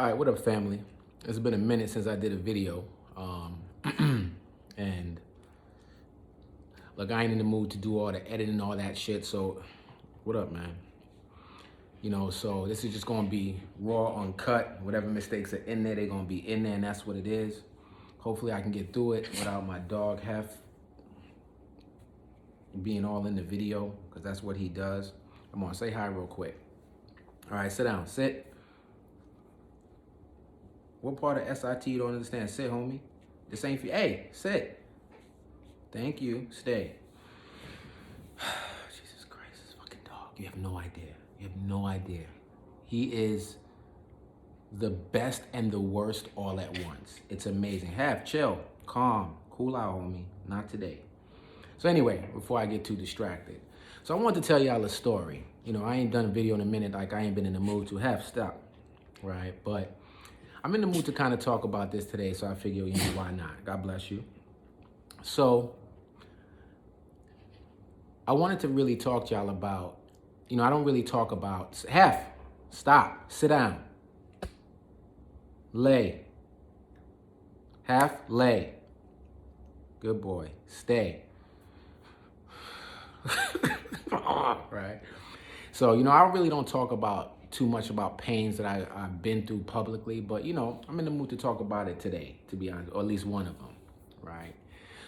All right, what up, family? It's been a minute since I did a video. And look, I ain't in the mood to do all the editing and all that shit. So, what up, man? So this is just gonna be raw, uncut. Whatever mistakes are in there, they're gonna be in there, and that's what it is. Hopefully, I can get through it without my dog Hef being all in the video, because that's what he does. Come on, say hi real quick. All right, sit down, sit. What part of SIT you don't understand? Sit, homie. This ain't for you. Hey, sit. Thank you. Stay. Jesus Christ, this fucking dog. You have no idea. You have no idea. He is the best and the worst all at once. It's amazing. Have, chill, calm, cool out, homie. Not today. So anyway, before I get too distracted. So I want to tell y'all a story. I ain't done a video in a minute, like I ain't been in the mood to. Have, stop. Right? But I'm in the mood to kind of talk about this today, so I figure, why not? God bless you. So I wanted to really talk to y'all about, I don't really talk about, Hef, stop, sit down, lay, Hef, lay, good boy, stay. Right? So, I really don't talk about too much about pains that I've been through publicly, but I'm in the mood to talk about it today, to be honest, or at least one of them, right?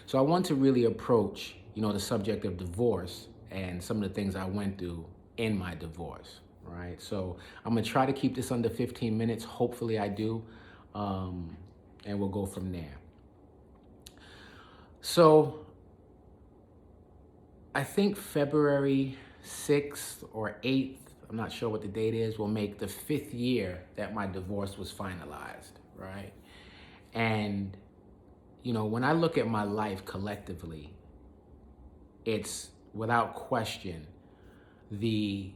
So I want to really approach, the subject of divorce and some of the things I went through in my divorce, right? So I'm gonna try to keep this under 15 minutes. Hopefully I do, and we'll go from there. So I think February 6th or 8th, I'm not sure what the date is, will make the 5th year that my divorce was finalized, right? And, when I look at my life collectively, it's without question the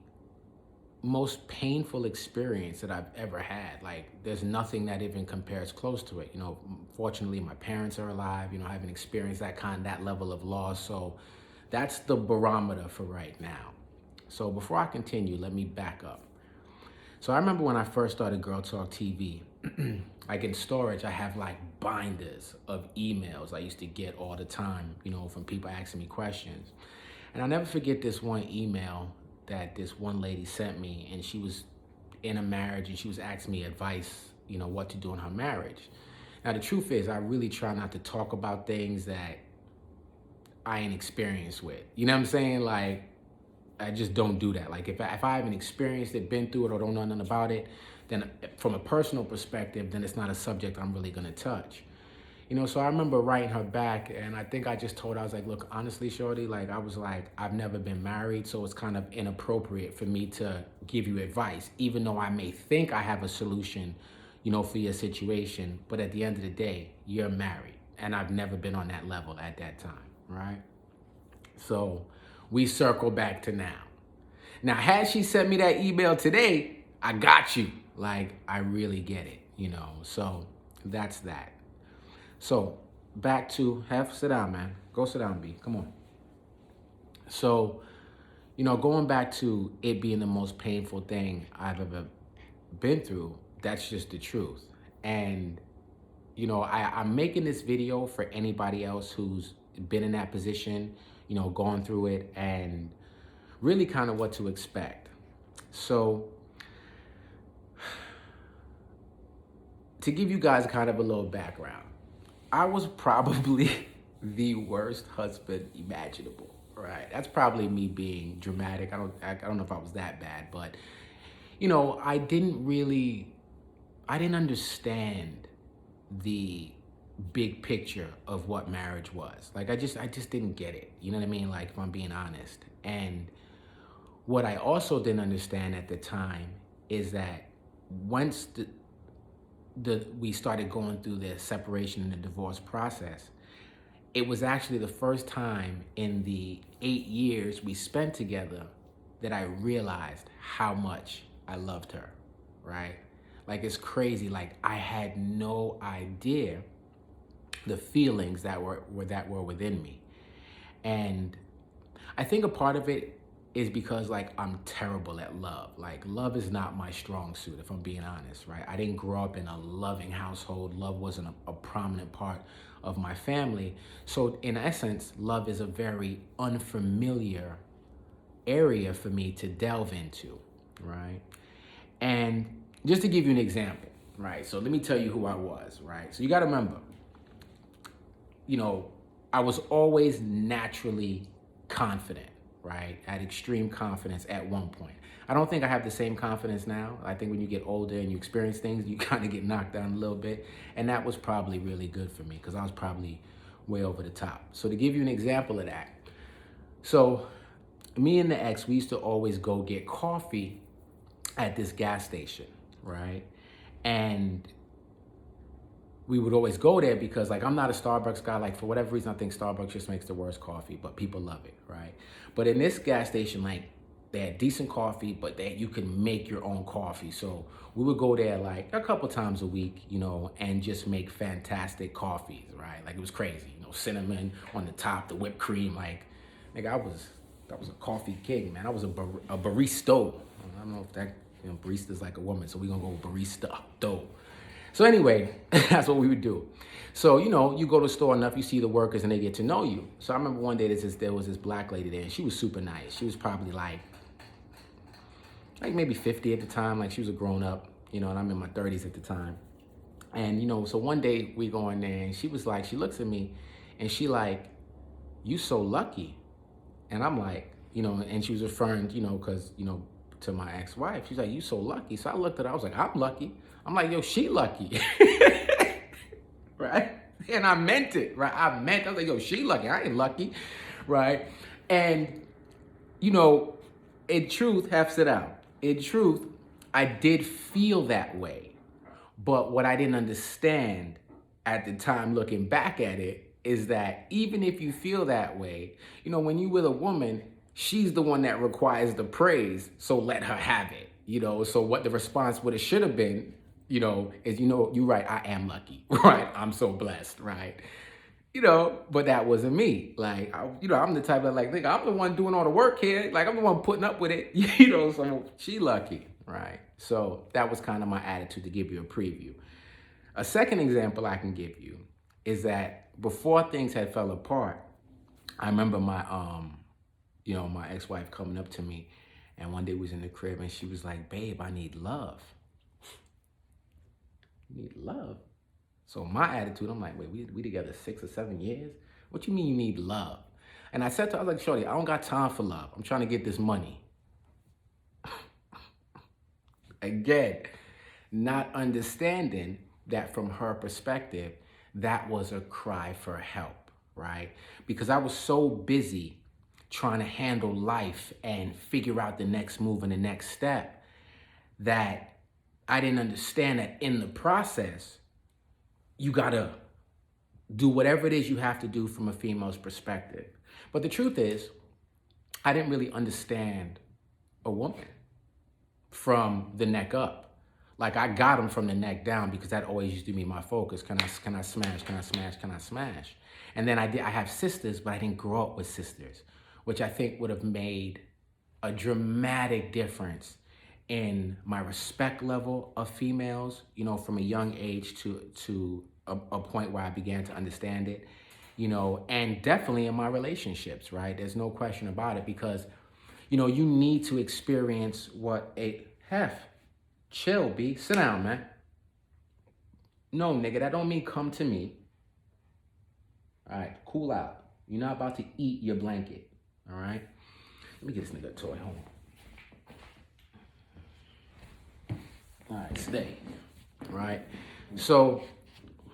most painful experience that I've ever had. Like, there's nothing that even compares close to it. Fortunately, my parents are alive. I haven't experienced that level of loss. So that's the barometer for right now. So before I continue, let me back up. So I remember when I first started Girl Talk TV, like in storage, I have like binders of emails I used to get all the time, from people asking me questions. And I'll never forget this one email that this one lady sent me, and she was in a marriage and she was asking me advice, what to do in her marriage. Now, the truth is, I really try not to talk about things that I ain't experienced with. You know what I'm saying? Like, I just don't do that. Like, if I haven't experienced it, been through it, or don't know nothing about it, then from a personal perspective, then it's not a subject I'm really gonna touch. So I remember writing her back, and I think I just told her, I was like, look, honestly, shorty, like, I was like, I've never been married, so it's kind of inappropriate for me to give you advice, even though I may think I have a solution, for your situation, but at the end of the day, you're married, and I've never been on that level at that time, right? So we circle back to now. Now, had she sent me that email today, I got you. Like, I really get it, So that's that. So back to sit down, man. Go sit down, B. Come on. So, going back to it being the most painful thing I've ever been through, that's just the truth. And, I'm making this video for anybody else who's been in that position, gone through it, and really kind of what to expect. So to give you guys kind of a little background, I was probably the worst husband imaginable, right? That's probably me being dramatic. I don't know if I was that bad, but I didn't understand the big picture of what marriage was. Like, I just didn't get it. You know what I mean? Like, if I'm being honest. And what I also didn't understand at the time is that once we started going through the separation and the divorce process, it was actually the first time in the 8 years we spent together that I realized how much I loved her, right? Like, it's crazy. Like, I had no idea the feelings that were within me. And I think a part of it is because like I'm terrible at love. Like love is not my strong suit, if I'm being honest, right? I didn't grow up in a loving household. Love wasn't a prominent part of my family. So in essence, love is a very unfamiliar area for me to delve into, right? And just to give you an example, right? So let me tell you who I was, right? So you got to remember, I was always naturally confident, right? I had extreme confidence at one point. I don't think I have the same confidence now. I think when you get older and you experience things, you kind of get knocked down a little bit. And that was probably really good for me because I was probably way over the top. So to give you an example of that, so me and the ex, we used to always go get coffee at this gas station, right? And we would always go there because like I'm not a Starbucks guy. Like for whatever reason, I think Starbucks just makes the worst coffee, but people love it, right? But in this gas station, like they had decent coffee, but you can make your own coffee. So we would go there like a couple times a week, and just make fantastic coffees, right? Like it was crazy, cinnamon on the top, the whipped cream. Like, nigga, I was a coffee king, man. I was a barista. I don't know if that, barista's like a woman, so we're gonna go with barista, dope. So anyway, that's what we would do. So, you go to the store enough, you see the workers and they get to know you. So I remember one day there was this black lady there and she was super nice. She was probably like maybe 50 at the time. Like she was a grown up, and I'm in my 30s at the time. And, so one day we go in there and she was like, she looks at me and she like, you so lucky. And I'm like, and she was referring, because, to my ex-wife. She's like, you so lucky. So I looked at her, I was like, I'm lucky. I'm like, yo, she lucky. Right? And I meant it, right? I was like, yo, she lucky. I ain't lucky, right? And, in truth, hefts it out. In truth, I did feel that way. But what I didn't understand at the time looking back at it is that even if you feel that way, when you with a woman, she's the one that requires the praise, so let her have it. So what the response would have should have been, is, you're right, I am lucky, right? I'm so blessed, right? But that wasn't me. Like, I'm the type that like, nigga, I'm the one doing all the work here. Like, I'm the one putting up with it, so she lucky, right? So that was kind of my attitude to give you a preview. A second example I can give you is that before things had fell apart, I remember my, my ex-wife coming up to me and one day we was in the crib and she was like, babe, I need love. You need love? So my attitude, I'm like, wait, we together 6 or 7 years? What you mean you need love? And I said to her, I was like, shorty, I don't got time for love. I'm trying to get this money. Again, not understanding that from her perspective, that was a cry for help, right? Because I was so busy trying to handle life and figure out the next move and the next step that I didn't understand that in the process, you gotta do whatever it is you have to do from a female's perspective. But the truth is, I didn't really understand a woman from the neck up. Like I got them from the neck down because that always used to be my focus. Can I smash? Can I smash? Can I smash? And then I have sisters, but I didn't grow up with sisters, which I think would have made a dramatic difference in my respect level of females, from a young age to a point where I began to understand it, and definitely in my relationships, right? There's no question about it because, you need to experience what chill, B, sit down, man. No, nigga, that don't mean come to me. All right, cool out. You're not about to eat your blanket, all right? Let me get this nigga a toy, hold on. All right, stay, right? So,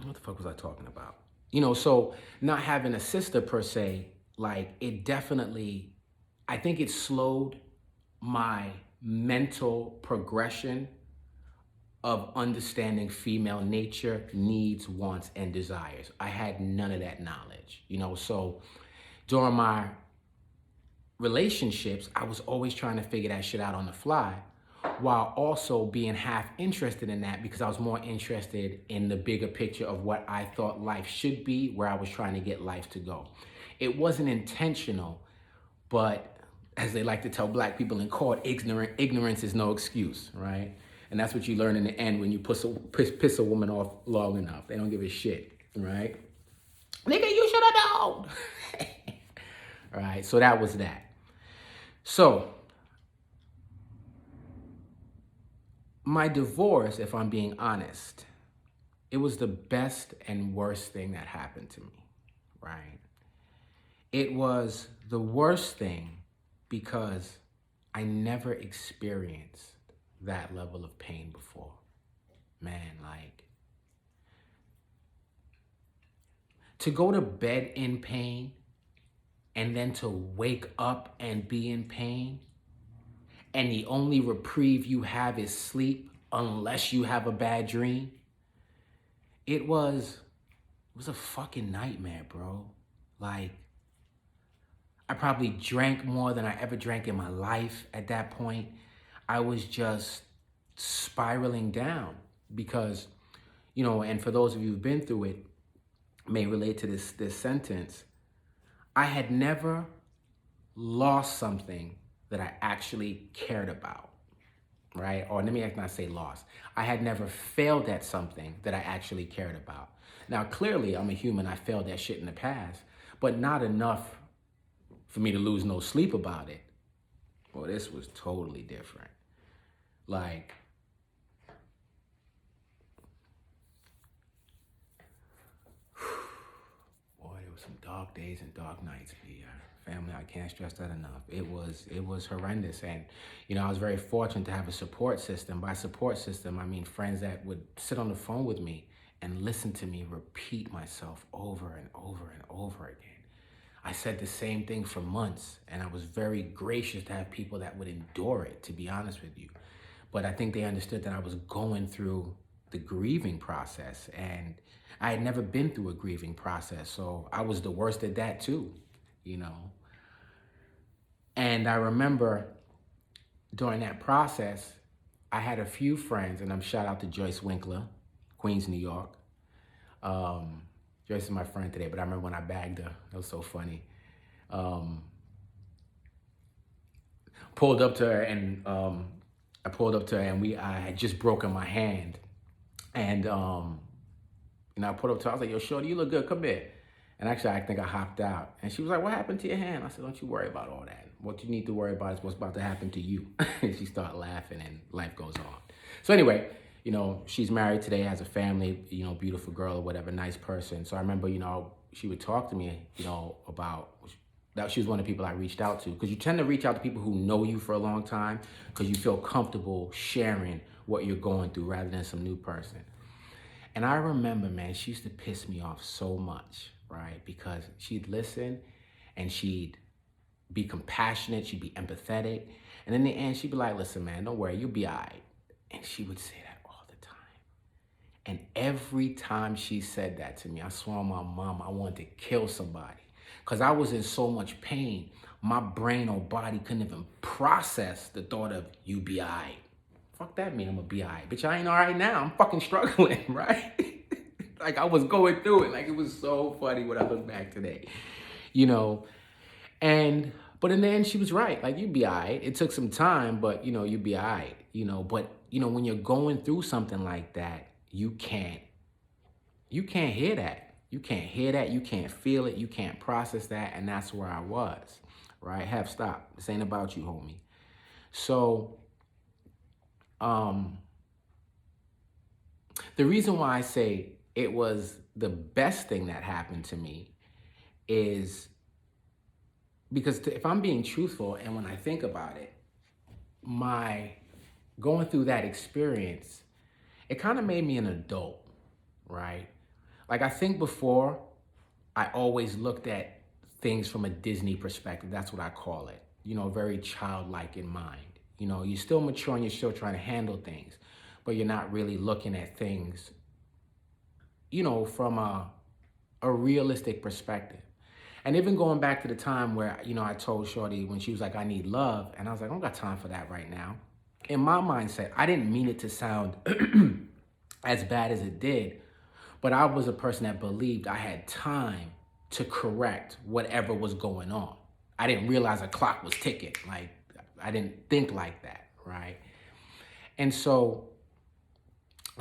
what the fuck was I talking about? So not having a sister per se, like it definitely, I think it slowed my mental progression of understanding female nature, needs, wants, and desires. I had none of that knowledge, so during my relationships, I was always trying to figure that shit out on the fly while also being half interested in that because I was more interested in the bigger picture of what I thought life should be, where I was trying to get life to go. It wasn't intentional, but as they like to tell black people in court, ignorance is no excuse, right? And that's what you learn in the end when you piss a woman off long enough. They don't give a shit, right? Nigga, you should have known. All right, so that was that. So my divorce, if I'm being honest, it was the best and worst thing that happened to me, right? It was the worst thing because I never experienced that level of pain before. Man, like, to go to bed in pain and then to wake up and be in pain, and the only reprieve you have is sleep unless you have a bad dream. It was a fucking nightmare, bro. Like, I probably drank more than I ever drank in my life at that point. I was just spiraling down because, you know, and for those of you who've been through it, may relate to this sentence. I had never lost something that I actually cared about, right? Or let me not say lost. I had never failed at something that I actually cared about. Now, clearly, I'm a human. I failed at shit in the past, but not enough for me to lose no sleep about it. Well, this was totally different. Like, boy, there were some dark days and dark nights, family. I can't stress that enough. It was horrendous, and you know, I was very fortunate to have a support system. By support system, I mean friends that would sit on the phone with me and listen to me repeat myself over and over and over again. I said the same thing for months, and I was very gracious to have people that would endure it, to be honest with you. But I think they understood that I was going through the grieving process, and I had never been through a grieving process, so I was the worst at that too, you know. And I remember during that process, I had a few friends, and I'm shout out to Joyce Winkler, Queens, New York. Joyce is my friend today, but I remember when I bagged her. That was so funny. Pulled up to her, and I pulled up to her, and I had just broken my hand, and you know, I pulled up to her. I was like, "Yo, shorty, you look good. Come here." And actually, I think I hopped out, and she was like, "What happened to your hand?" I said, "Don't you worry about all that. What you need to worry about is what's about to happen to you." And she started laughing, and life goes on. So anyway, you know, she's married today, has a family, you know, beautiful girl or whatever, nice person. So I remember, you know, she would talk to me, you know, about that. She was one of the people I reached out to, because you tend to reach out to people who know you for a long time because you feel comfortable sharing what you're going through rather than some new person. And I remember, man, she used to piss me off so much, right? Because she'd listen and she'd be compassionate, she'd be empathetic. And in the end, she'd be like, "Listen, man, don't worry, you'll be all right." And she would say that all the time. And every time she said that to me, I swore on my mom, I wanted to kill somebody. Because I was in so much pain, my brain or body couldn't even process the thought of you be all right. Fuck that mean I'm gonna be all right. Bitch, I ain't all right now. I'm fucking struggling, right? Like, I was going through it. Like, it was so funny when I look back today, you know. But in the end, she was right. Like, you'd be all right. It took some time, but, you know, you'd be all right, you know. But, you know, when you're going through something like that, you can't hear that. You can't hear that. You can't feel it. You can't process that. And that's where I was, right? Have stop. This ain't about you, homie. So, the reason why I say it was the best thing that happened to me is because if I'm being truthful, and when I think about it, my going through that experience, it kind of made me an adult, right? Like, I think before, I always looked at things from a Disney perspective. That's what I call it. You know, very childlike in mind. You know, you're still mature and you're still trying to handle things, but you're not really looking at things, you know, from a realistic perspective. And even going back to the time where, you know, I told Shorty when she was like, "I need love." And I was like, "I don't got time for that right now." In my mindset, I didn't mean it to sound as bad as it did, but I was a person that believed I had time to correct whatever was going on. I didn't realize a clock was ticking. Like, I didn't think like that, right? And so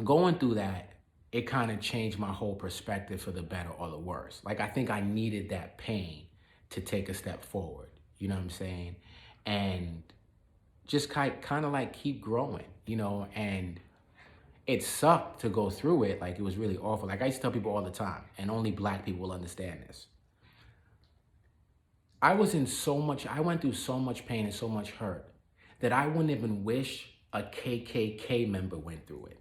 going through that, it kind of changed my whole perspective for the better or the worse. Like, I think I needed that pain to take a step forward. You know what I'm saying? And just kind of like keep growing, you know, and it sucked to go through it. Like, it was really awful. Like, I used to tell people all the time, and only black people will understand this. I went through so much pain and so much hurt that I wouldn't even wish a KKK member went through it.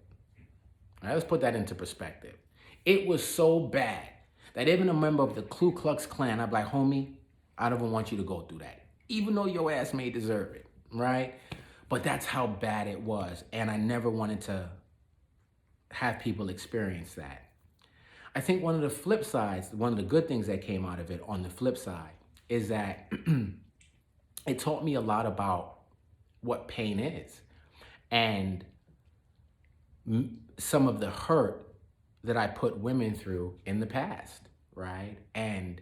All right, let's put that into perspective. It was so bad that even a member of the Ku Klux Klan, I'd be like, homie, I don't even want you to go through that, even though your ass may deserve it, right? But that's how bad it was, and I never wanted to have people experience that. I think one of the flip sides, one of the good things that came out of it on the flip side is that it taught me a lot about what pain is and some of the hurt that I put women through in the past, right? And,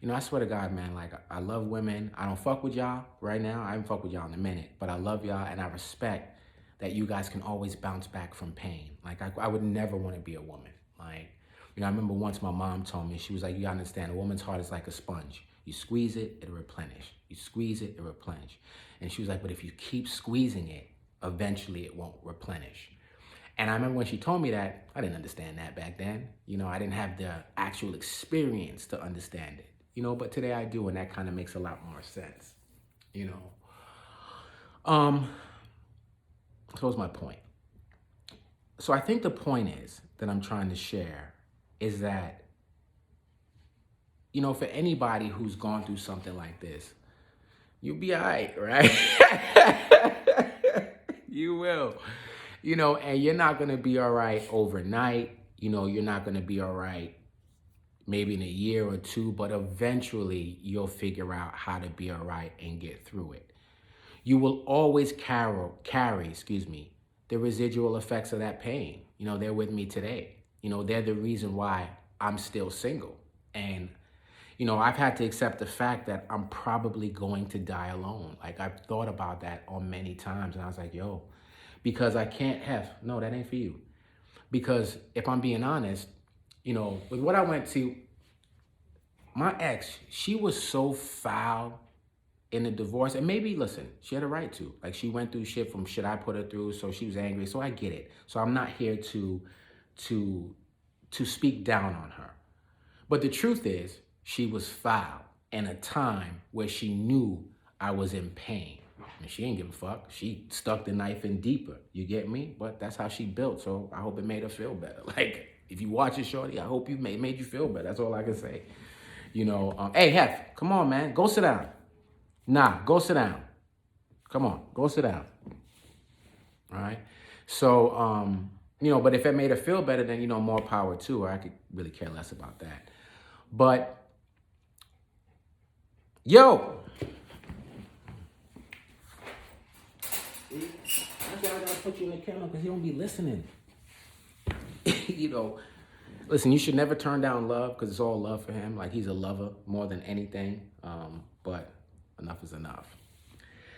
you know, I swear to God, man, like, I love women. I don't fuck with y'all right now. I haven't fucked with y'all in a minute, but I love y'all and I respect that you guys can always bounce back from pain. Like, I would never want to be a woman. Like, you know, I remember once my mom told me, she was like, you gotta understand, a woman's heart is like a sponge. You squeeze it, it'll replenish. You squeeze it, it'll replenish. And she was like, but if you keep squeezing it, eventually it won't replenish. And I remember when she told me that, I didn't understand that back then. You know, I didn't have the actual experience to understand it. You know, but today I do, and that kind of makes a lot more sense. You know. So what's my point? So I think the point is that I'm trying to share is that, you know, for anybody who's gone through something like this, you'll be all right? You will. You know, and you're not going to be all right overnight. You know, you're not going to be all right maybe in a year or two, but eventually you'll figure out how to be all right and get through it. You will always carry, the residual effects of that pain. You know, they're with me today. You know, they're the reason why I'm still single. And, you know, I've had to accept the fact that I'm probably going to die alone. Like, I've thought about that on many times, and I was like, yo, because I can't have, no, that ain't for you. Because if I'm being honest, you know, with what I went to, my ex, she was so foul in the divorce, and maybe, listen, she had a right to. Like, she went through shit from shit I put her through, so she was angry, so I get it. So I'm not here to speak down on her. But the truth is, she was foul in a time where she knew I was in pain. And she ain't give a fuck. She stuck the knife in deeper. You get me? But that's how she built, so I hope it made her feel better. Like, if you watch it, shorty, I hope it made you feel better. That's all I can say. You know, hey, Hef, come on, man. Go sit down. Nah, go sit down. Come on, go sit down. All right? So, you know, but if it made her feel better, then, you know, more power to her. I could really care less about that. But, yo! That's why I gotta put you in the camera, because he don't be listening. You know, listen, you should never turn down love, because it's all love for him. Like, he's a lover more than anything. But enough is enough.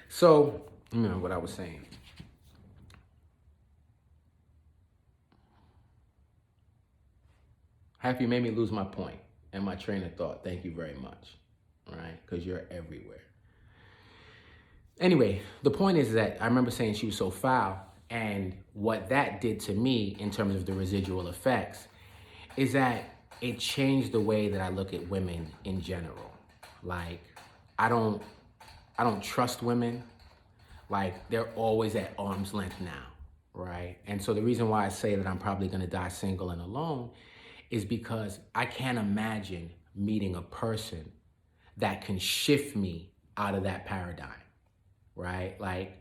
So, you know what I was saying. Happy made me lose my point and my train of thought. Thank you very much. All right? Because you're everywhere. Anyway, the point is that I remember saying she was so foul, and what that did to me in terms of the residual effects is that it changed the way that I look at women in general. Like, I don't trust women. Like, they're always at arm's length now, right? And so the reason why I say that I'm probably gonna die single and alone is because I can't imagine meeting a person that can shift me out of that paradigm, right? Like,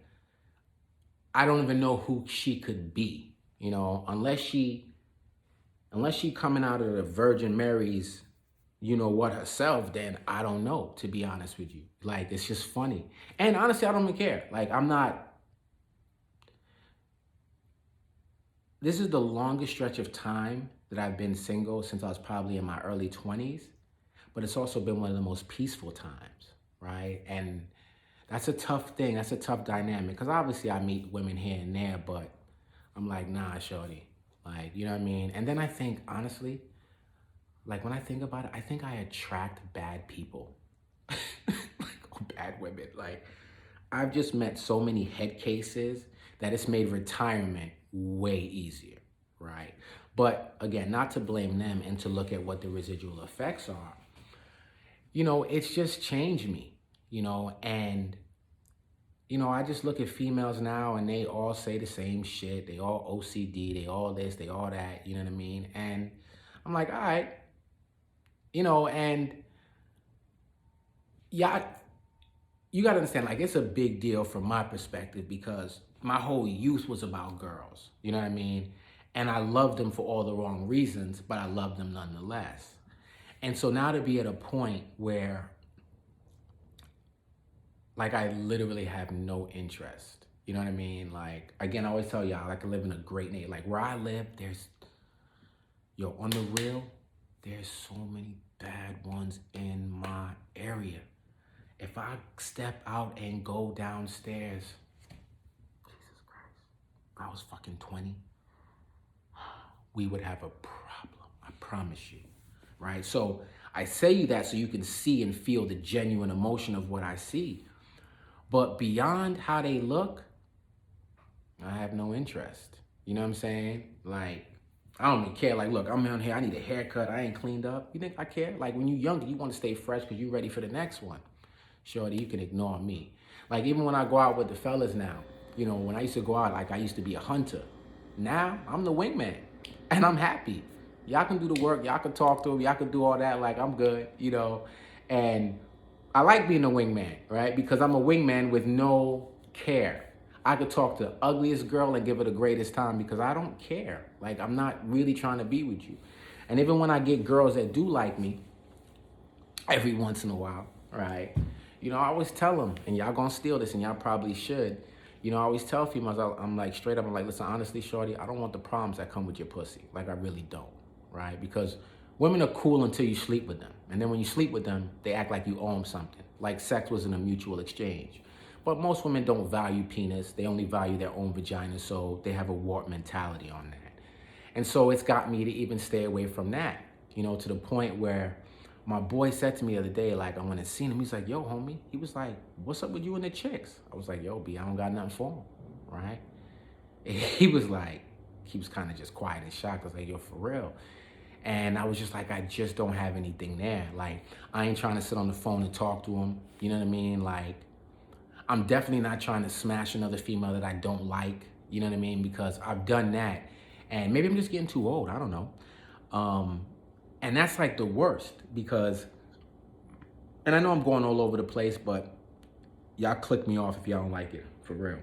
I don't even know who she could be, you know, unless she coming out of the Virgin Mary's, you know what, herself, then I don't know, to be honest with you. Like, it's just funny. And honestly, I don't even care. Like, this is the longest stretch of time that I've been single since I was probably in my early 20s, but it's also been one of the most peaceful times. right? And that's a tough thing. That's a tough dynamic. Because obviously I meet women here and there, but I'm like, nah, shorty. Like, you know what I mean? And then I think, honestly, like when I think about it, I think I attract bad people. Like, bad women. Like, I've just met so many head cases that it's made retirement way easier, right? But again, not to blame them and to look at what the residual effects are. It's just changed me, and I just look at females now and they all say the same shit. They all OCD, they all this, they all that, you know what I mean? And I'm like, all right, and yeah, you got to understand, like, it's a big deal from my perspective because my whole youth was about girls, you know what I mean? And I loved them for all the wrong reasons, but I loved them nonetheless. And so now to be at a point where, like, I literally have no interest, you know what I mean? Like, again, I always tell y'all, like, I live in a great neighborhood. Like, where I live, on the real, there's so many bad ones in my area. If I step out and go downstairs, Jesus Christ, if I was fucking 20, we would have a problem. I promise you, right? So I say that so you can see and feel the genuine emotion of what I see. But beyond how they look, I have no interest. You know what I'm saying? Like, I don't even care. Like, look, I'm on here. I need a haircut. I ain't cleaned up. You think I care? Like, when you're younger, you want to stay fresh because you're ready for the next one. Shorty, you can ignore me. Like, even when I go out with the fellas now, when I used to go out, like, I used to be a hunter. Now, I'm the wingman. And I'm happy. Y'all can do the work. Y'all can talk to them. Y'all can do all that. Like, I'm good, And I like being a wingman, right? Because I'm a wingman with no care. I could talk to the ugliest girl and give her the greatest time because I don't care. Like, I'm not really trying to be with you. And even when I get girls that do like me, every once in a while, right? I always tell them, and y'all gonna steal this, and y'all probably should. I always tell females, I'm like, straight up, I'm like, listen, honestly, shorty, I don't want the problems that come with your pussy. Like, I really don't, right? Because women are cool until you sleep with them. And then when you sleep with them, they act like you owe them something. Like sex wasn't a mutual exchange. But most women don't value penis. They only value their own vagina, so they have a warped mentality on that. And so it's got me to even stay away from that, to the point where my boy said to me the other day, like, I went and seen him. He's like, yo, homie. He was like, what's up with you and the chicks? I was like, yo, B, I don't got nothing for him, right? He was kind of just quiet and shocked. I was like, yo, for real. And I was just like, I just don't have anything there. Like, I ain't trying to sit on the phone and talk to him. You know what I mean? Like, I'm definitely not trying to smash another female that I don't like. You know what I mean? Because I've done that. And maybe I'm just getting too old. I don't know. And that's like the worst because, and I know I'm going all over the place, but y'all click me off if y'all don't like it, for real.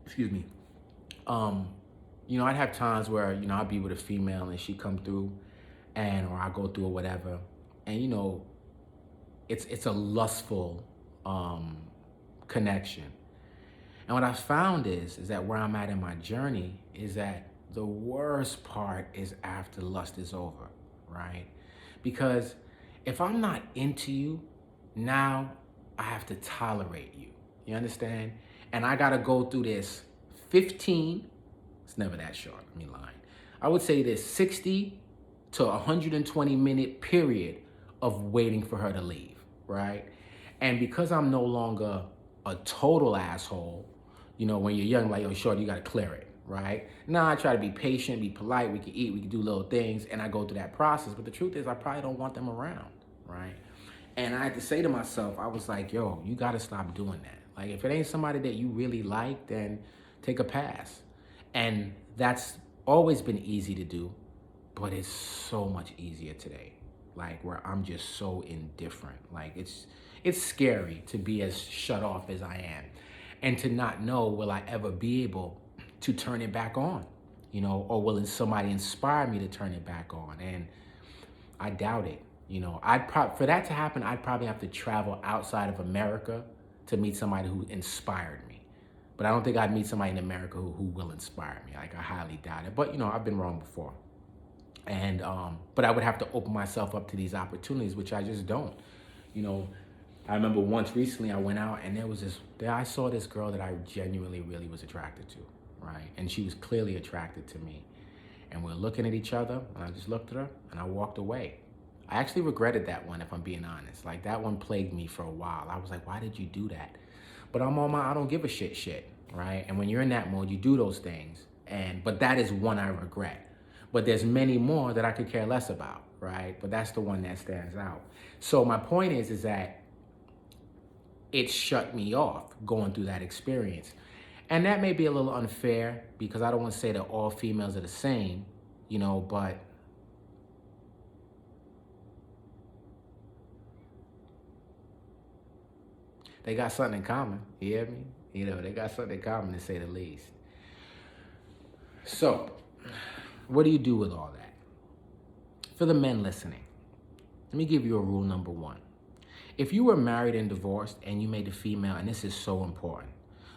Excuse me. I'd have times where, I'd be with a female and she come through or I go through or whatever. And, it's a lustful connection. And what I found is that where I'm at in my journey is that the worst part is after lust is over, right? Because if I'm not into you, now I have to tolerate you. You understand? And I gotta go through this 15, it's never that short, me lying. I would say this 60 to 120 minute period of waiting for her to leave, right? And because I'm no longer a total asshole, when you're young, like, yo, shorty, you gotta clear it, right? Now I try to be patient, be polite, we can eat, we can do little things, and I go through that process. But the truth is, I probably don't want them around, right? And I had to say to myself, I was like, yo, you gotta stop doing that. Like, if it ain't somebody that you really like, then take a pass. And that's always been easy to do, but it's so much easier today. Like, where I'm just so indifferent. Like, it's scary to be as shut off as I am. And to not know, will I ever be able to turn it back on? Or will somebody inspire me to turn it back on? And I doubt it. For that to happen, I'd probably have to travel outside of America to meet somebody who inspired me. But I don't think I'd meet somebody in America who will inspire me. Like, I highly doubt it. But, I've been wrong before. And, but I would have to open myself up to these opportunities, which I just don't. I remember once recently I went out and I saw this girl that I genuinely really was attracted to, right? And she was clearly attracted to me. And we were looking at each other, and I just looked at her and I walked away. I actually regretted that one, if I'm being honest. Like, that one plagued me for a while. I was like, why did you do that? But I'm on my I don't give a shit, right? And when you're in that mode, you do those things. But that is one I regret. But there's many more that I could care less about, right? But that's the one that stands out. So my point is that it shut me off going through that experience. And that may be a little unfair because I don't want to say that all females are the same, but they got something in common. You hear me? They got something in common, to say the least. So, what do you do with all that? For the men listening, let me give you a rule number one. If you were married and divorced and you made a female, and this is so important,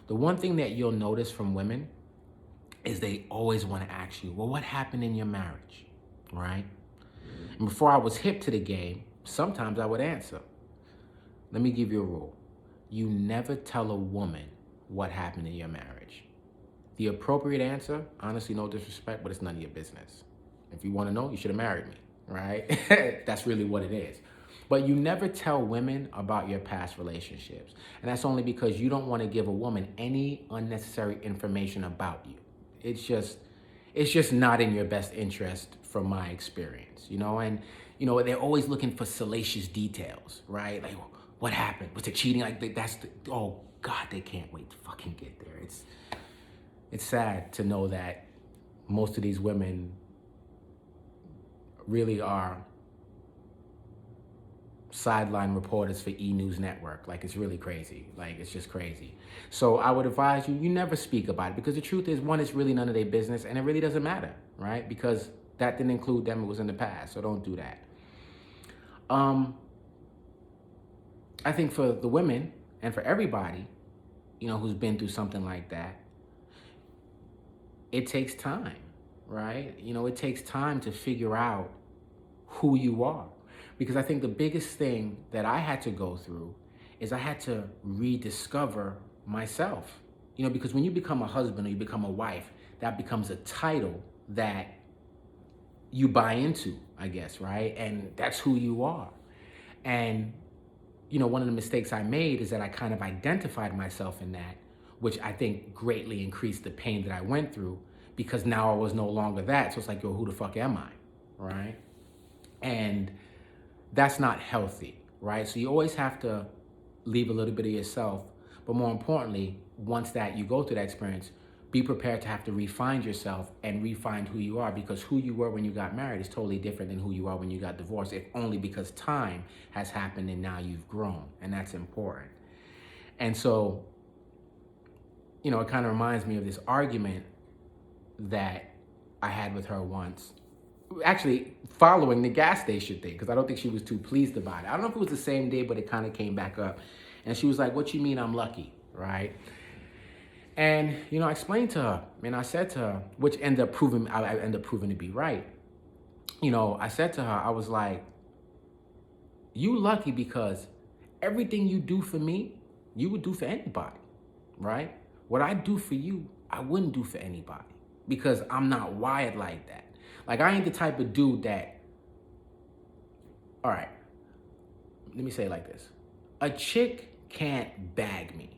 the one thing that you'll notice from women is they always want to ask you, well, what happened in your marriage, right? And before I was hip to the game, sometimes I would answer. Let me give you a rule. You never tell a woman what happened in your marriage. The appropriate answer, honestly, no disrespect, but it's none of your business. If you want to know, you should have married me, right? That's really what it is. But you never tell women about your past relationships. And that's only because you don't want to give a woman any unnecessary information about you. It's just not in your best interest from my experience, and they're always looking for salacious details, right? Like, what happened? Was it cheating? Like, oh God, they can't wait to fucking get there. It's sad to know that most of these women really are sideline reporters for E! News Network. Like, it's really crazy. Like, it's just crazy. So I would advise you never speak about it, because the truth is, one, it's really none of their business, and it really doesn't matter, right? Because that didn't include them. It was in the past, so don't do that. I think for the women and for everybody, who's been through something like that, it takes time, right? It takes time to figure out who you are. Because I think the biggest thing that I had to go through is I had to rediscover myself. Because when you become a husband or you become a wife, that becomes a title that you buy into, I guess, right? And that's who you are. And, one of the mistakes I made is that I kind of identified myself in that, which I think greatly increased the pain that I went through, because now I was no longer that. So it's like, yo, who the fuck am I, right? And that's not healthy, right? So you always have to leave a little bit of yourself. But more importantly, once that you go through that experience, be prepared to have to refine yourself and refine who you are, because who you were when you got married is totally different than who you are when you got divorced, if only because time has happened and now you've grown, and that's important. And so, it kind of reminds me of this argument that I had with her once, actually following the gas station thing, because I don't think she was too pleased about it. I don't know if it was the same day, but it kind of came back up. And she was like, what you mean I'm lucky, right? And, I explained to her, and I said to her, which I ended up proving to be right. I said to her, I was like, you lucky because everything you do for me, you would do for anybody, right? What I do for you, I wouldn't do for anybody, because I'm not wired like that. Like, I ain't the type of dude that, all right, let me say it like this. A chick can't bag me,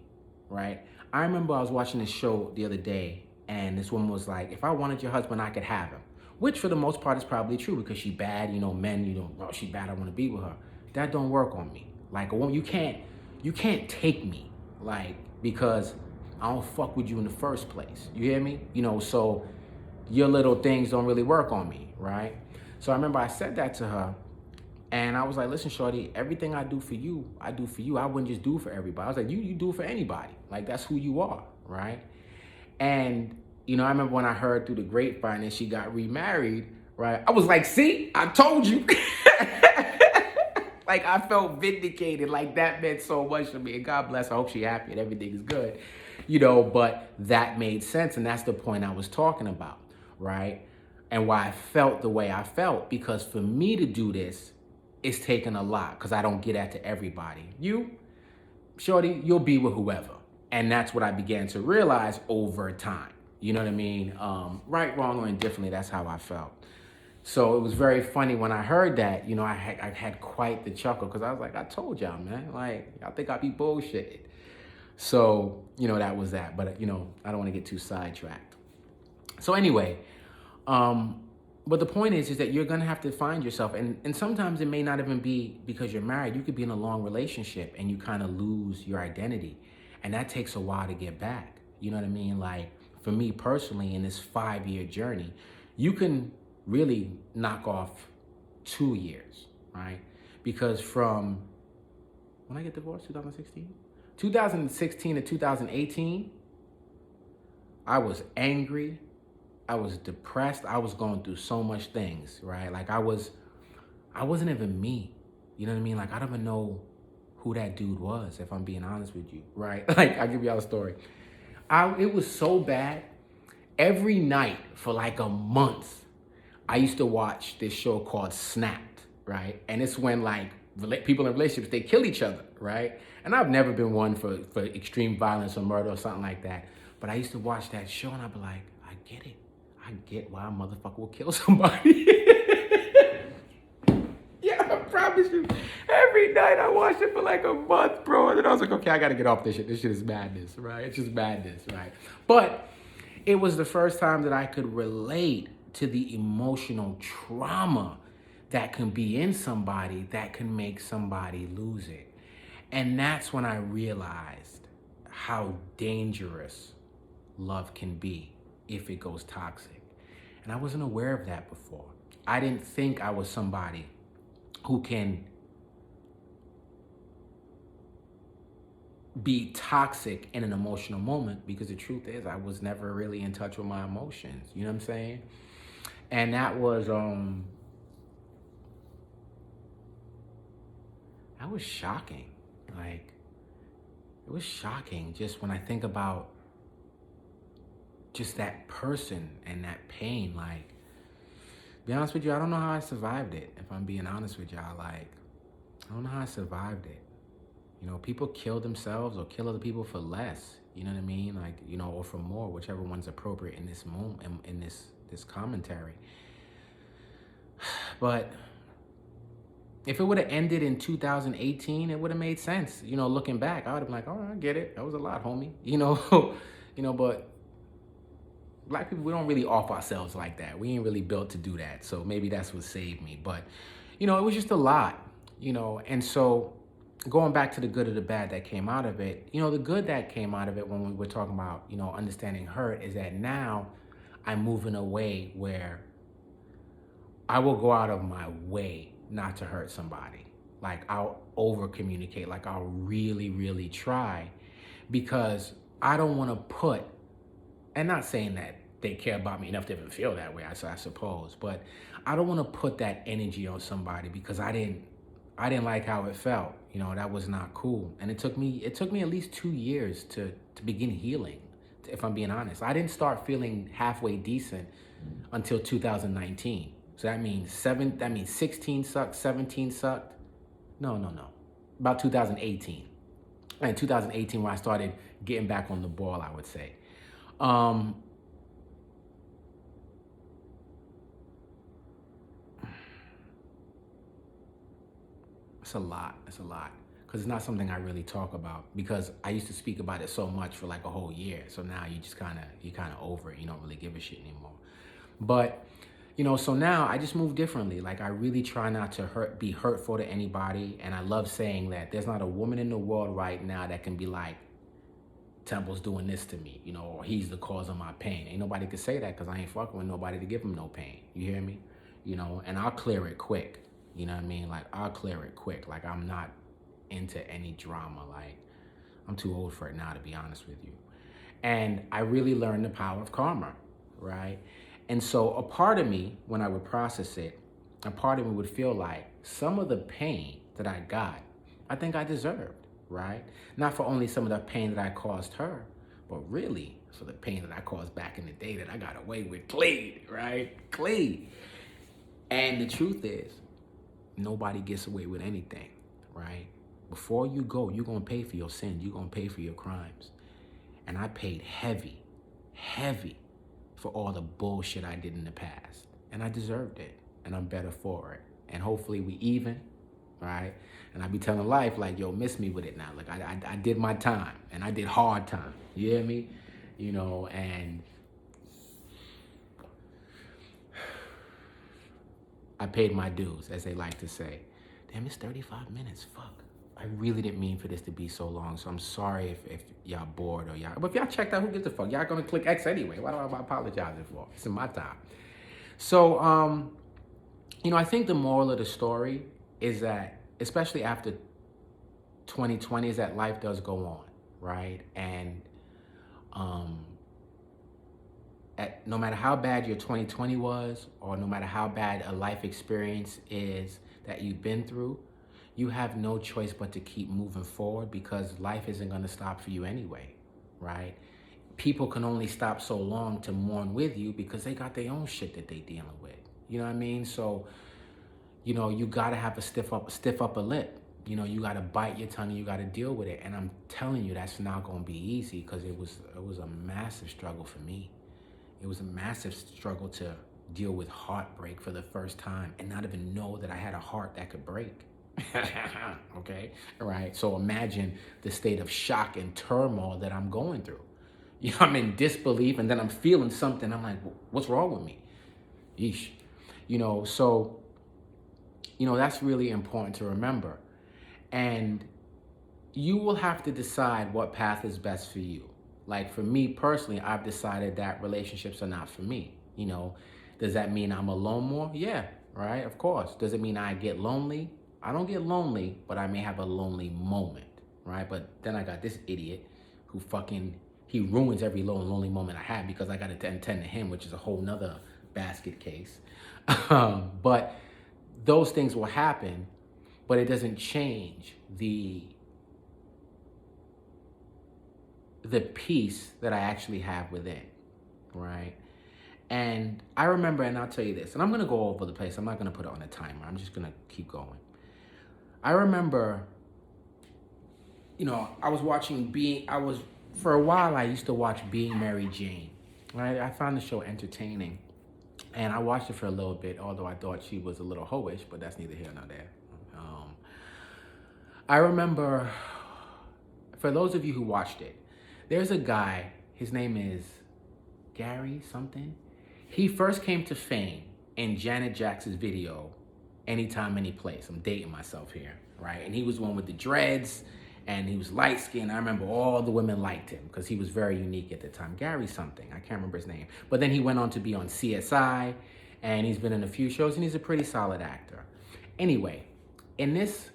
right? I remember I was watching this show the other day, and this woman was like, if I wanted your husband, I could have him. Which for the most part is probably true, because she bad, men, oh, she bad, I want to be with her. That don't work on me. Like, a woman, you can't take me, like, because I don't fuck with you in the first place. You hear me? So your little things don't really work on me, right? So I remember I said that to her, and I was like, listen, shorty, everything I do for you, I do for you. I wouldn't just do it for everybody. I was like, you do it for anybody. Like, that's who you are, right? And, I remember when I heard through the grapevine that she got remarried, right? I was like, see, I told you. Like, I felt vindicated. Like, that meant so much to me. And God bless, I hope she's happy and everything is good. But that made sense. And that's the point I was talking about, right? And why I felt the way I felt, because for me to do this, it's taken a lot because I don't get that to everybody. You, shorty, you'll be with whoever. And that's what I began to realize over time. You know what I mean? Right, wrong, or indifferently, that's how I felt. So it was very funny when I heard that, I had quite the chuckle because I was like, I told y'all, man, like, y'all think I be bullshitted. So, that was that. But, I don't want to get too sidetracked. So anyway, but the point is that you're going to have to find yourself. And sometimes it may not even be because you're married. You could be in a long relationship and you kind of lose your identity. And that takes a while to get back. You know what I mean? Like, for me personally, in this 5-year journey, you can really knock off 2 years, right? Because from when I get divorced, 2016 to 2018, I was angry, I was depressed, I was going through so much things, right? Like I wasn't even me. You know what I mean? Like I don't even know who that dude was, if I'm being honest with you, right? Like I'll give y'all a story. It was so bad. Every night for like a month, I used to watch this show called Snapped, right? And it's when like people in relationships, they kill each other, right? And I've never been one for extreme violence or murder or something like that. But I used to watch that show and I'd be like, I get it. I get why a motherfucker will kill somebody. Yeah, I promise you. Every night I watched it for like a month, bro. And then I was like, okay, I gotta get off this shit. This shit is madness, right? It's just madness, right? But it was the first time that I could relate to the emotional trauma that can be in somebody that can make somebody lose it. And that's when I realized how dangerous love can be if it goes toxic. And I wasn't aware of that before. I didn't think I was somebody who can be toxic in an emotional moment, because the truth is I was never really in touch with my emotions. You know what I'm saying? And that was shocking. Like, it was shocking just when I think about just that person and that pain. Like, be honest with you, I don't know how I survived it. If I'm being honest with y'all, like, I don't know how I survived it. People kill themselves or kill other people for less. You know what I mean? Like, or for more, whichever one's appropriate in this moment, in this commentary. But if it would have ended in 2018, it would have made sense. Looking back, I would have been like, oh, I get it. That was a lot, homie. But Black people, we don't really off ourselves like that. We ain't really built to do that. So maybe that's what saved me. But, it was just a lot, And so going back to the good or the bad that came out of it, the good that came out of it when we were talking about, understanding hurt is that now I'm moving away where I will go out of my way not to hurt somebody. Like I'll over communicate, like I'll really, really try, because I don't want to put, and not saying that they care about me enough to even feel that way, I suppose, but I don't want to put that energy on somebody because I didn't like how it felt. That was not cool. And it took me at least 2 years to begin healing, if I'm being honest. I didn't start feeling halfway decent until 2019. So that means 16 sucked, 17 sucked. No. About 2018. And 2018 when I started getting back on the ball, I would say. It's a lot. Because it's not something I really talk about, because I used to speak about it so much for like a whole year. So now you just kind of over it. You don't really give a shit anymore. But so now I just move differently. Like I really try not to be hurtful to anybody. And I love saying that there's not a woman in the world right now that can be like, Temple's doing this to me, or he's the cause of my pain. Ain't nobody could say that, because I ain't fucking with nobody to give him no pain. You hear me? And I'll clear it quick. You know what I mean? Like I'll clear it quick. Like I'm not into any drama. Like I'm too old for it now, to be honest with you. And I really learned the power of karma, right? And so a part of me, when I would process it, a part of me would feel like some of the pain that I got, I think I deserved, right? Not for only some of the pain that I caused her, but really for the pain that I caused back in the day that I got away with clean, right? Clean. And the truth is, nobody gets away with anything, right? Before you go, you're going to pay for your sins. You're going to pay for your crimes. And I paid heavy, heavy for all the bullshit I did in the past. And I deserved it. And I'm better for it. And hopefully we even, right? And I be telling life like, yo, miss me with it now. Like I did my time and I did hard time. You hear me? You know, and I paid my dues, as they like to say. Damn, it's 35 minutes, fuck. I really didn't mean for this to be so long, so I'm sorry if y'all bored or y'all, but if y'all checked out, who gives a fuck? Y'all gonna click X anyway. What am I apologizing for? It's in my time. So, you know, I think the moral of the story is that, especially after 2020, is that life does go on, right? And no matter how bad your 2020 was, or no matter how bad a life experience is that you've been through, you have no choice but to keep moving forward, because life isn't going to stop for you anyway, right? People can only stop so long to mourn with you because they got their own shit that they dealing with. You know what I mean? So, you know, you got to have a stiff upper lip. You know, you got to bite your tongue and you got to deal with it. And I'm telling you, that's not going to be easy, because it was a massive struggle for me. It was a massive struggle to deal with heartbreak for the first time and not even know that I had a heart that could break. Okay, all right. So imagine the state of shock and turmoil that I'm going through. You know, I'm in disbelief, and then I'm feeling something. I'm like, what's wrong with me? Yeesh. You know, so, you know, that's really important to remember. And you will have to decide what path is best for you. Like for me personally, I've decided that relationships are not for me. You know, does that mean I'm alone more? Yeah, right, of course. Does it mean I get lonely? I don't get lonely, but I may have a lonely moment, right? But then I got this idiot who he ruins every lonely moment I have because I got to attend to him, which is a whole nother basket case. But those things will happen, but it doesn't change the peace that I actually have within, right? And I remember, and I'll tell you this, and I'm going to go all over the place. I'm not going to put it on a timer. I'm just going to keep going. I remember, you know, for a while, I used to watch Being Mary Jane, right? I found the show entertaining, and I watched it for a little bit, although I thought she was a little hoish, but that's neither here nor there. I remember, for those of you who watched it, there's a guy, his name is Gary something. He first came to fame in Janet Jackson's video, Anytime, Any Place. I'm dating myself here, right? And he was one with the dreads, and he was light skinned. I remember all the women liked him because he was very unique at the time. Gary something, I can't remember his name. But then he went on to be on CSI, and he's been in a few shows, and he's a pretty solid actor. Anyway, in this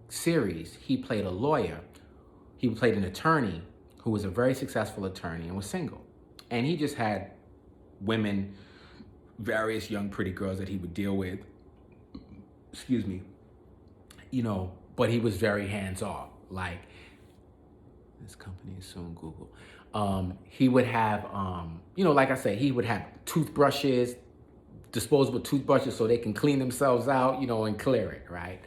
series, he played a lawyer. He played an attorney who was a very successful attorney and was single. And he just had women, various young pretty girls that he would deal with, excuse me, you know, but he was very hands-off. Like, this company is soon Google. He would have, you know, like I say, he would have toothbrushes, disposable toothbrushes, so they can clean themselves out, you know, and clear it, right?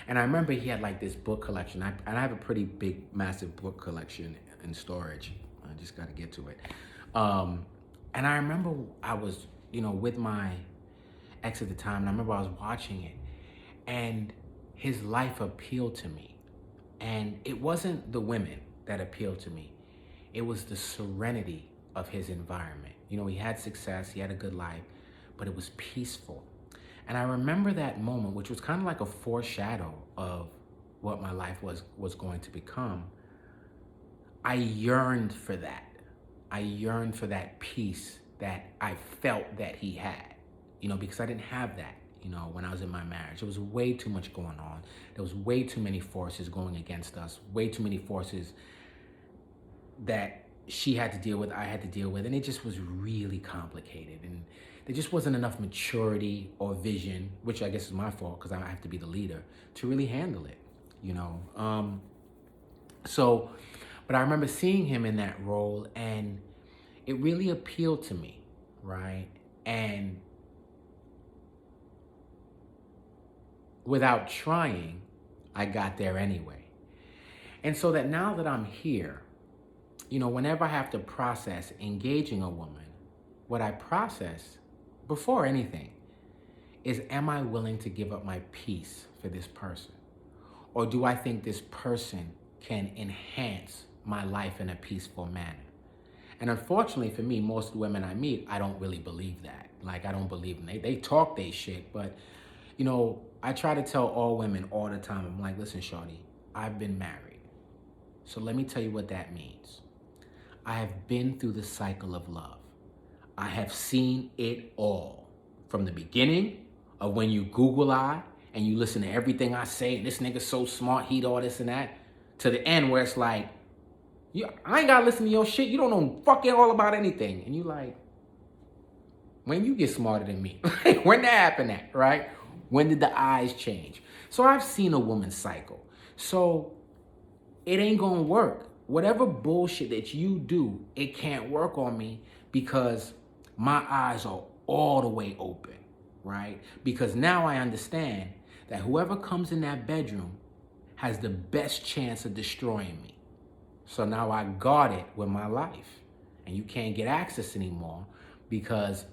And I remember he had like this book collection. And I have a pretty big, massive book collection in storage. I just got to get to it. And I remember I was, you know, with my ex at the time, and I remember I was watching it, and his life appealed to me. And it wasn't the women that appealed to me. It was the serenity of his environment. You know, he had success, he had a good life, but it was peaceful. And I remember that moment, which was kind of like a foreshadow of what my life was going to become. I yearned for that. I yearned for that peace that I felt that he had, you know, because I didn't have that, you know, when I was in my marriage. There was way too much going on. There was way too many forces going against us, way too many forces that she had to deal with, I had to deal with, and it just was really complicated. And there just wasn't enough maturity or vision, which I guess is my fault because I have to be the leader, to really handle it, you know. But I remember seeing him in that role, and it really appealed to me, right? And without trying, I got there anyway. And so that now that I'm here, whenever I have to process engaging a woman, what I process before anything is, am I willing to give up my peace for this person? Or do I think this person can enhance my life in a peaceful manner? And unfortunately for me, most of the women I meet, I don't really believe that. Like, I don't believe them. They talk they shit, but, I try to tell all women all the time, I'm like, listen, shorty, I've been married. So let me tell you what that means. I have been through the cycle of love. I have seen it all. From the beginning of when you Google and you listen to everything I say, and this nigga's so smart, he'd all this and that, to the end where it's like, I ain't gotta listen to your shit. You don't know fucking all about anything. And you like, when you get smarter than me? When that happened at, right? When did the eyes change? So I've seen a woman's cycle. So it ain't gonna work. Whatever bullshit that you do, it can't work on me because my eyes are all the way open, right? Because now I understand that whoever comes in that bedroom has the best chance of destroying me. So now I guard it with my life. And you can't get access anymore because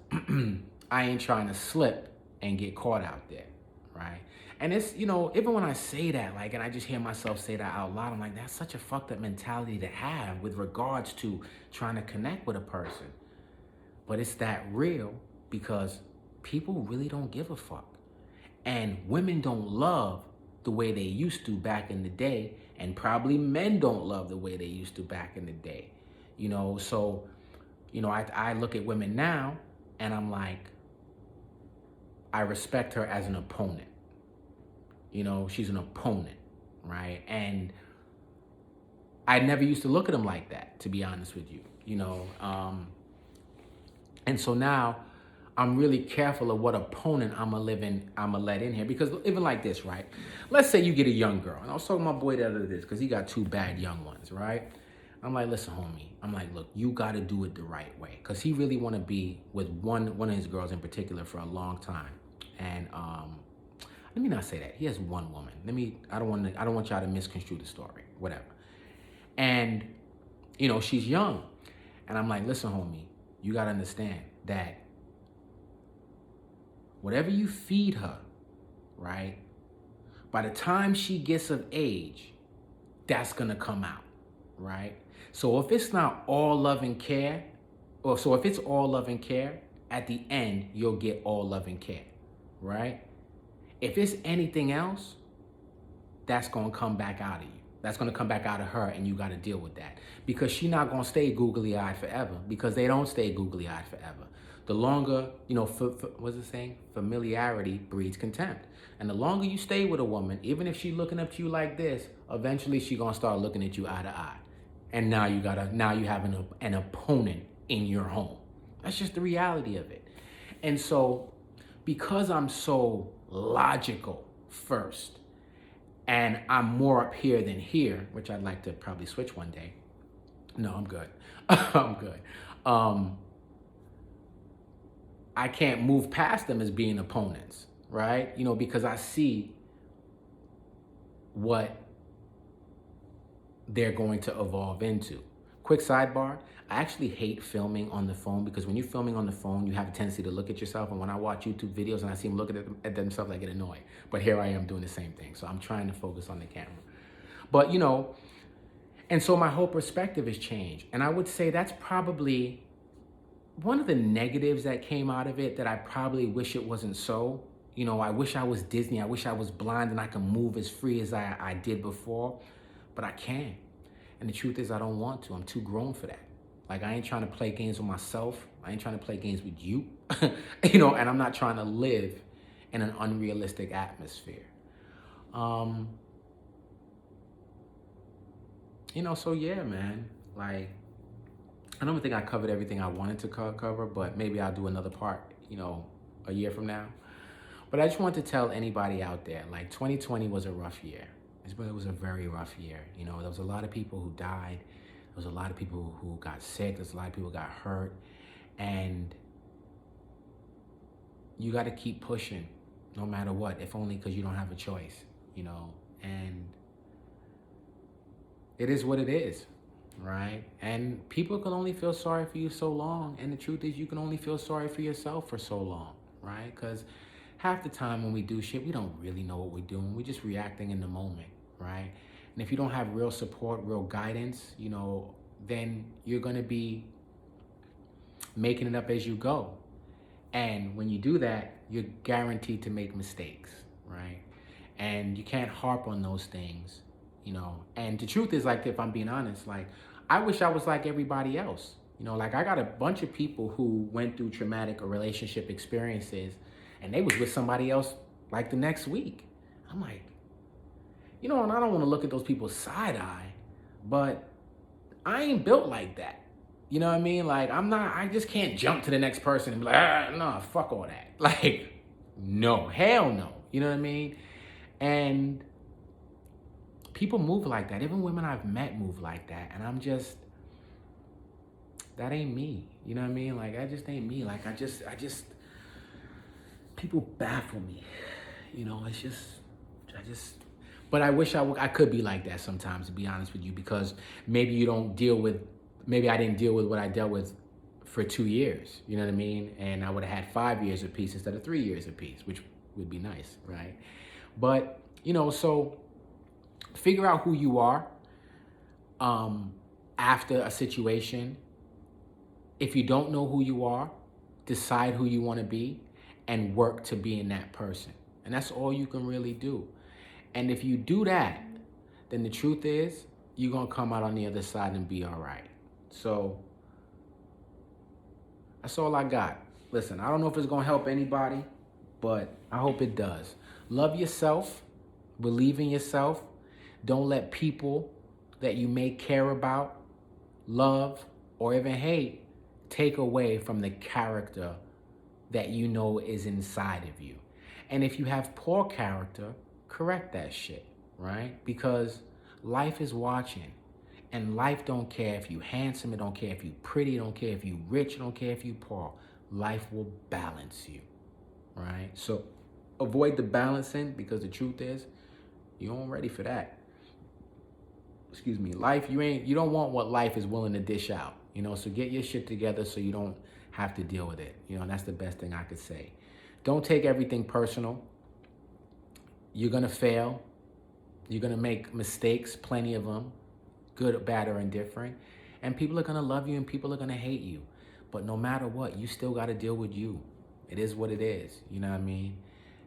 I ain't trying to slip and get caught out there, right? And it's, even when I say that, like, and I just hear myself say that out loud, I'm like, that's such a fucked up mentality to have with regards to trying to connect with a person. But it's that real because people really don't give a fuck. And women don't love the way they used to back in the day, and probably men don't love the way they used to back in the day. So, I look at women now and I'm like, I respect her as an opponent. She's an opponent, right? And I never used to look at them like that, to be honest with you, and so now I'm really careful of what opponent I'm gonna let in here, because even like this, right? Let's say you get a young girl, and I was talking to my boy the other day because he got two bad young ones, right? I'm like, listen, homie. I'm like, look, you got to do it the right way, because he really want to be with one of his girls in particular for a long time, and let me not say that. He has one woman. I don't want y'all to misconstrue the story, whatever. And she's young, and I'm like, listen, homie, you got to understand that whatever you feed her, right, by the time she gets of age, that's going to come out, right? So if it's not all love and care, if it's all love and care, at the end, you'll get all love and care, right? If it's anything else, that's going to come back out of you. That's going to come back out of her, and you got to deal with that. Because she's not going to stay googly-eyed forever, because they don't stay googly-eyed forever. The longer, what's it saying? Familiarity breeds contempt. And the longer you stay with a woman, even if she's looking up to you like this, eventually she's going to start looking at you eye to eye. And now you have an opponent in your home. That's just the reality of it. And so, because I'm so logical first, and I'm more up here than here, which I'd like to probably switch one day. No, I'm good. I'm good. I can't move past them as being opponents, right? Because I see what they're going to evolve into. Quick sidebar, I actually hate filming on the phone, because when you're filming on the phone, you have a tendency to look at yourself. And when I watch YouTube videos and I see them looking at themselves, I get annoyed. But here I am doing the same thing. So I'm trying to focus on the camera. But, and so my whole perspective has changed. And I would say that's probably one of the negatives that came out of it, that I probably wish it wasn't so. I wish I was Disney. I wish I was blind and I could move as free as I did before. But I can't. And the truth is, I don't want to. I'm too grown for that. Like, I ain't trying to play games with myself. I ain't trying to play games with you. And I'm not trying to live in an unrealistic atmosphere. So yeah, man. Like, I don't think I covered everything I wanted to cover, but maybe I'll do another part, a year from now. But I just want to tell anybody out there, like, 2020 was a rough year. It was a very rough year. There was a lot of people who died. There was a lot of people who got sick. There's a lot of people who got hurt. And you got to keep pushing. no matter what, if only because you don't have a choice, you know, and it is what it is, right? And people can only feel sorry for you so long, and the truth is you can only feel sorry for yourself for so long, right? Because half the time when we do shit, we don't really know what we're doing. We're just reacting in the moment, right? And if you don't have real support, real guidance, you know, then you're going to be making it up as you go. And when you do that, you're guaranteed to make mistakes, right? And you can't harp on those things, you know. And the truth is, like, if I'm being honest, like, I wish I was like everybody else. You know, like, I got a bunch of people who went through traumatic or relationship experiences and they was with somebody else like the next week. I'm like, you know, and I don't want to look at those people side eye, but I ain't built like that. You know what I mean? Like, I just can't jump to the next person and be like, no, fuck all that. Like, no, hell no. You know what I mean? And people move like that. Even women I've met move like that. And I'm just, that ain't me. You know what I mean? Like, that just ain't me. Like, I just, people baffle me. You know, it's just, but I wish I could be like that sometimes, to be honest with you, because maybe you don't deal with, maybe I didn't deal with what I dealt with for 2 years, you know what I mean? And I would have had 5 years of peace instead of 3 years of peace, which would be nice, right? But, you know, so figure out who you are after a situation. If you don't know who you are, decide who you want to be and work to being that person. And that's all you can really do. And if you do that, then the truth is you're going to come out on the other side and be all right. So that's all I got. Listen, I don't know if it's going to help anybody, but I hope it does. Love yourself. Believe in yourself. Don't let people that you may care about, love, or even hate take away from the character that you know is inside of you. And if you have poor character, correct that shit, right? Because life is watching. And life don't care if you handsome, it don't care if you pretty, it don't care if you rich, it don't care if you poor. Life will balance you, right? So avoid the balancing, because the truth is, you ain't ready for that. Excuse me, life, you don't want what life is willing to dish out, you know? So get your shit together so you don't have to deal with it. You know, and that's the best thing I could say. Don't take everything personal. You're gonna fail. You're gonna make mistakes, plenty of them, good, bad, or indifferent. And people are gonna love you and people are gonna hate you. But no matter what, you still gotta deal with you. It is what it is, you know what I mean?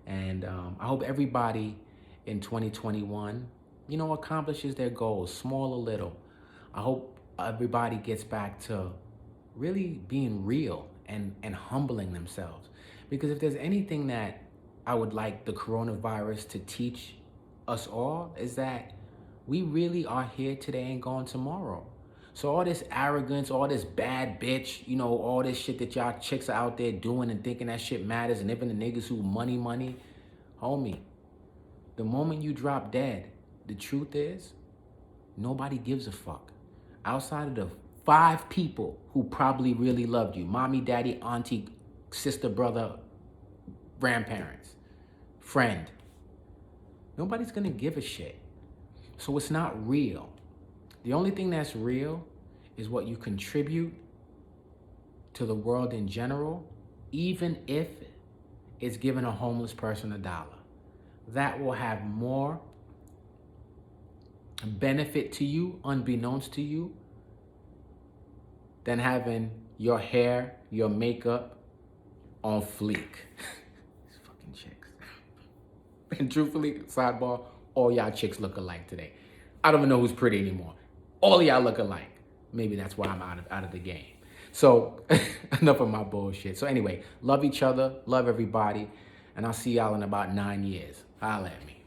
And I hope everybody in 2021, you know, accomplishes their goals, small or little. I hope everybody gets back to really being real and humbling themselves. Because if there's anything that I would like the coronavirus to teach us all, is that we really are here today and gone tomorrow. So all this arrogance, all this bad bitch, you know, all this shit that y'all chicks are out there doing and thinking that shit matters, and even the niggas who money, homie, the moment you drop dead, the truth is, nobody gives a fuck. Outside of the 5 people who probably really loved you, mommy, daddy, auntie, sister, brother, grandparents, friend, nobody's gonna give a shit. So it's not real. The only thing that's real is what you contribute to the world in general, even if it's giving a homeless person $1. That will have more benefit to you, unbeknownst to you, than having your hair, your makeup on fleek. These fucking chicks. And truthfully, sidebar, all y'all chicks look alike today. I don't even know who's pretty anymore. All y'all look alike. Maybe that's why I'm out of the game. So enough of my bullshit. So anyway, love each other, love everybody, and I'll see y'all in about 9 years. Holla at me.